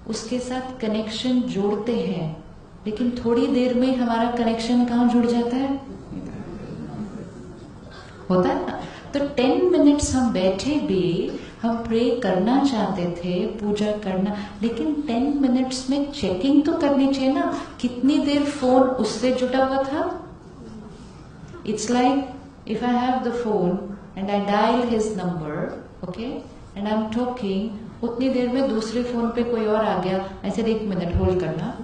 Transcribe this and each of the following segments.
उसके साथ कनेक्शन जोड़ते हैं, लेकिन थोड़ी देर में हमारा कनेक्शन कहाँ जुड़ जाता है? होता है ना? तो 10 मिनट्स हम बैठे भी, हम प्रे करना चाहते थे, पूजा करना, लेकिन 10 मिनट्स में चेकिंग तो करनी चाहिए ना, कितनी देर फोन उससे जुड़ा हुआ था। It's like if I have the phone and I dial his number, okay, and I am talking, उतनी देर में दूसरे फोन पे कोई और आ गया, ऐसे 1 मिनट होल्ड करना,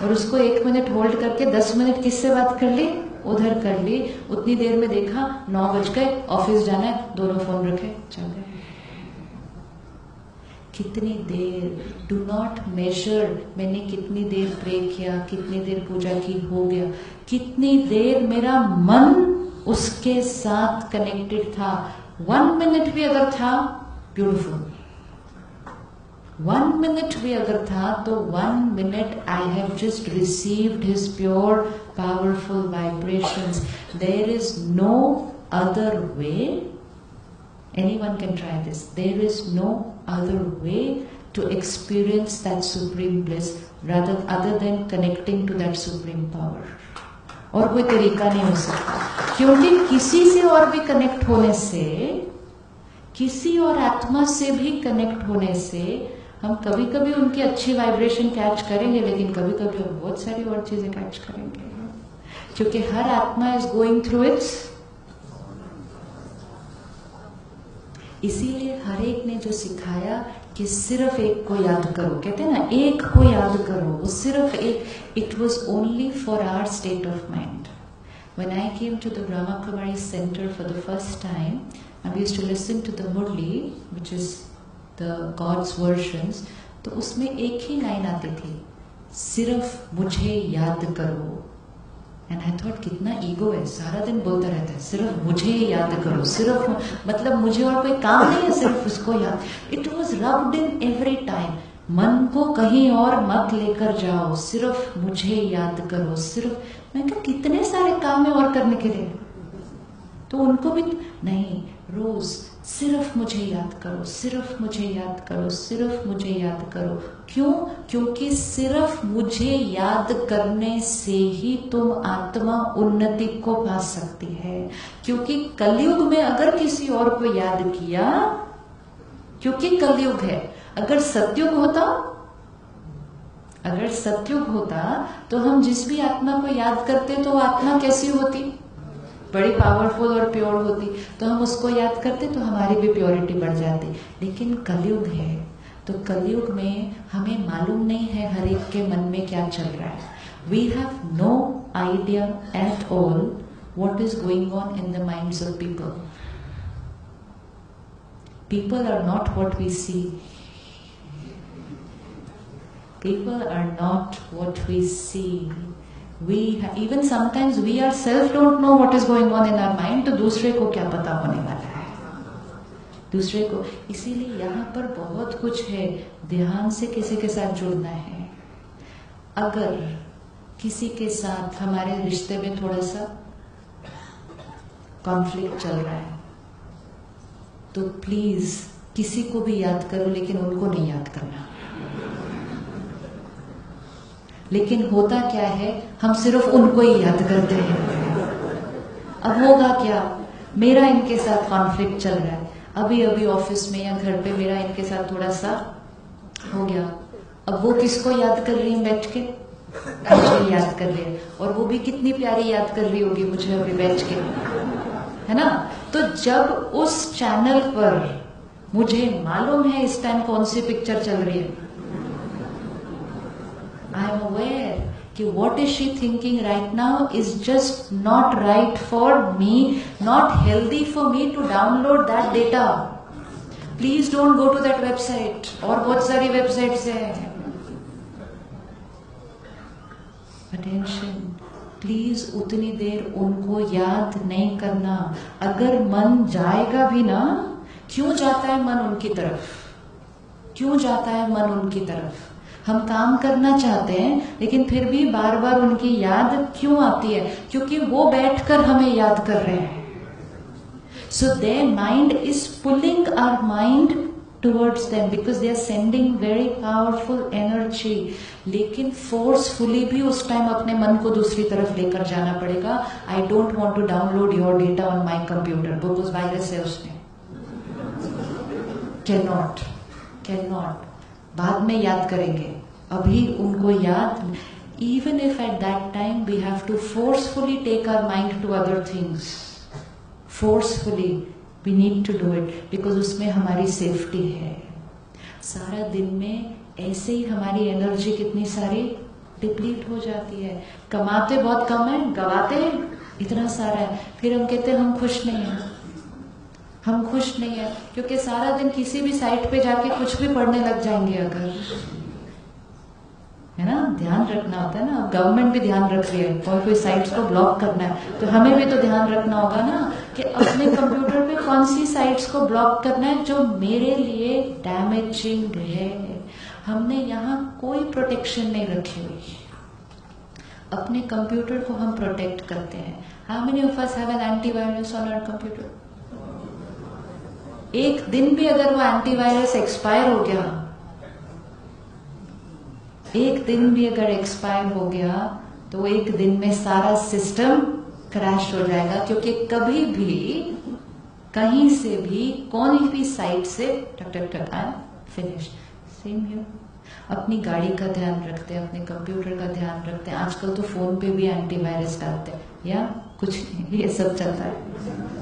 और उसको 1 मिनट होल्ड करके 10 मिनट किससे बात कर ली? उधर कर ली। उतनी देर में देखा 9 बज गए, ऑफिस जाना है, दोनों फोन रखे, चल गए। कितनी देर? डू नॉट मेजर, मैंने कितनी देर प्रे किया, कितनी देर पूजा की, हो गया। कितनी देर मेरा मन उसके साथ कनेक्टेड था? 1 मिनट भी अगर था, ब्यूटिफुल। 1 मिनट भी अगर था तो 1 minute I have just received his pure powerful vibrations. There is no other way, anyone can try this, there is no other way to experience that supreme bliss rather other than connecting to that supreme power. और कोई तरीका नहीं हो सकता, क्योंकि किसी से और भी कनेक्ट होने से, किसी और आत्मा से भी कनेक्ट होने से हम कभी कभी उनकी अच्छी वाइब्रेशन कैच करेंगे, लेकिन कभी कभी हम बहुत सारी और चीजें कैच करेंगे, क्योंकि हर आत्मा इज गोइंग थ्रू इट्स। इसीलिए हर एक ने जो सिखाया कि सिर्फ एक को याद करो, कहते हैं ना, एक को याद करो, वो सिर्फ एक, it was only for our state of mind. When I came to the Brahma Kumari Center for the first time, I used to listen to the Murli, which is the God's versions. तो उसमें एक ही line आती थी, सिर्फ मुझे याद करो। And I thought कितना ईगो है, सारा दिन बोलता रहता है सिर्फ मुझे याद करो, सिर्फ मतलब मुझे और कोई काम नहीं है, सिर्फ उसको याद। It was rubbed in every time, मन को कहीं और मत लेकर जाओ, सिर्फ मुझे याद करो, सिर्फ। मैं कहा कितने सारे काम है और करने के लिए, तो उनको भी नहीं, रोज सिर्फ मुझे याद करो, सिर्फ मुझे याद करो, सिर्फ मुझे याद करो। क्यों? क्योंकि सिर्फ मुझे याद करने से ही तुम आत्मा उन्नति को पा सकती है। क्योंकि कलयुग में अगर किसी और को याद किया, क्योंकि कलयुग है, अगर सतयुग होता, अगर सतयुग होता तो हम जिस भी आत्मा को याद करते तो वो आत्मा कैसी होती? बड़ी पावरफुल और प्योर होती, तो हम उसको याद करते तो हमारी भी प्योरिटी बढ़ जाती। लेकिन कलयुग है, तो कलयुग में हमें मालूम नहीं है हर एक के मन में क्या चल रहा है। We have no idea at all what is going on in the minds of people. People are not what we see, people are not what we see. We even sometimes we ourselves don't know what is going on in our mind, तो दूसरे को क्या पता होने वाला है दूसरे को। इसीलिए यहाँ पर बहुत कुछ है, ध्यान से किसी के साथ जुड़ना है। अगर किसी के साथ हमारे रिश्ते में थोड़ा सा कॉन्फ्लिक्ट चल रहा है, तो प्लीज किसी को भी याद करो, लेकिन उनको नहीं याद करना। लेकिन होता क्या है, हम सिर्फ उनको ही याद करते हैं। अब होगा क्या, मेरा इनके साथ कॉन्फ्लिक्ट चल रहा है, अभी अभी ऑफिस में या घर पे मेरा इनके साथ थोड़ा सा हो गया, अब वो किसको याद कर रही है बैठ के? मुझे याद कर रही है, और वो भी कितनी प्यारी याद कर रही होगी मुझे अभी बैठ के, है ना। तो जब उस चैनल पर मुझे मालूम है इस टाइम कौन सी पिक्चर चल रही है, I am aware कि what is she thinking right now is just not right for me, not healthy for me to download that data. Please don't go to that website, और बहुत सारी websites हैं। Attention, please उतनी देर उनको याद नहीं करना। अगर मन जाएगा भी ना, क्यों जाता है मन उनकी तरफ? क्यों जाता है मन उनकी तरफ? हम काम करना चाहते हैं, लेकिन फिर भी बार बार उनकी याद क्यों आती है? क्योंकि वो बैठकर हमें याद कर रहे हैं। So their mind is pulling our mind towards them because they are sending very powerful energy. लेकिन forcefully भी उस टाइम अपने मन को दूसरी तरफ लेकर जाना पड़ेगा. I don't want to download your data on my computer because virus है उसमें. Cannot. बाद में याद करेंगे. अभी उनको याद. Even if at that time we have to forcefully take our mind to other things. Forcefully. We need to do it because उसमें हमारी सेफ्टी है. सारा दिन में ऐसे ही हमारी एनर्जी कितनी सारी डिप्लीट हो जाती है. कमाते बहुत कम है, गवाते इतना सारा है. फिर हम कहते हैं हम खुश नहीं है क्योंकि सारा दिन किसी भी साइट पे जाके कुछ भी पढ़ने लग जाएंगे अगर, है ना. ध्यान रखना होता है ना. गवर्नमेंट भी ध्यान रख रही है, कोई साइट्स को ब्लॉक करना है तो हमें भी तो ध्यान रखना होगा ना कि अपने कंप्यूटर पे कौन सी साइट्स को ब्लॉक करना है जो मेरे लिए डैमेजिंग है. हमने यहाँ कोई प्रोटेक्शन नहीं रखी हुई. अपने कंप्यूटर को हम प्रोटेक्ट करते हैं. How many of us have an antivirus on our computer? एक दिन भी अगर वो एंटीवायरस एक्सपायर हो गया, एक दिन भी अगर एक्सपायर हो गया तो एक दिन में सारा सिस्टम क्रैश हो जाएगा. क्योंकि कभी भी कहीं से भी कोई भी साइट से टक फिनिश. Same here. अपनी गाड़ी का ध्यान रखते हैं, अपने कंप्यूटर का ध्यान रखते हैं. आजकल तो फोन पे भी एंटीवायरस डालते हैं या कुछ ये सब चलता है.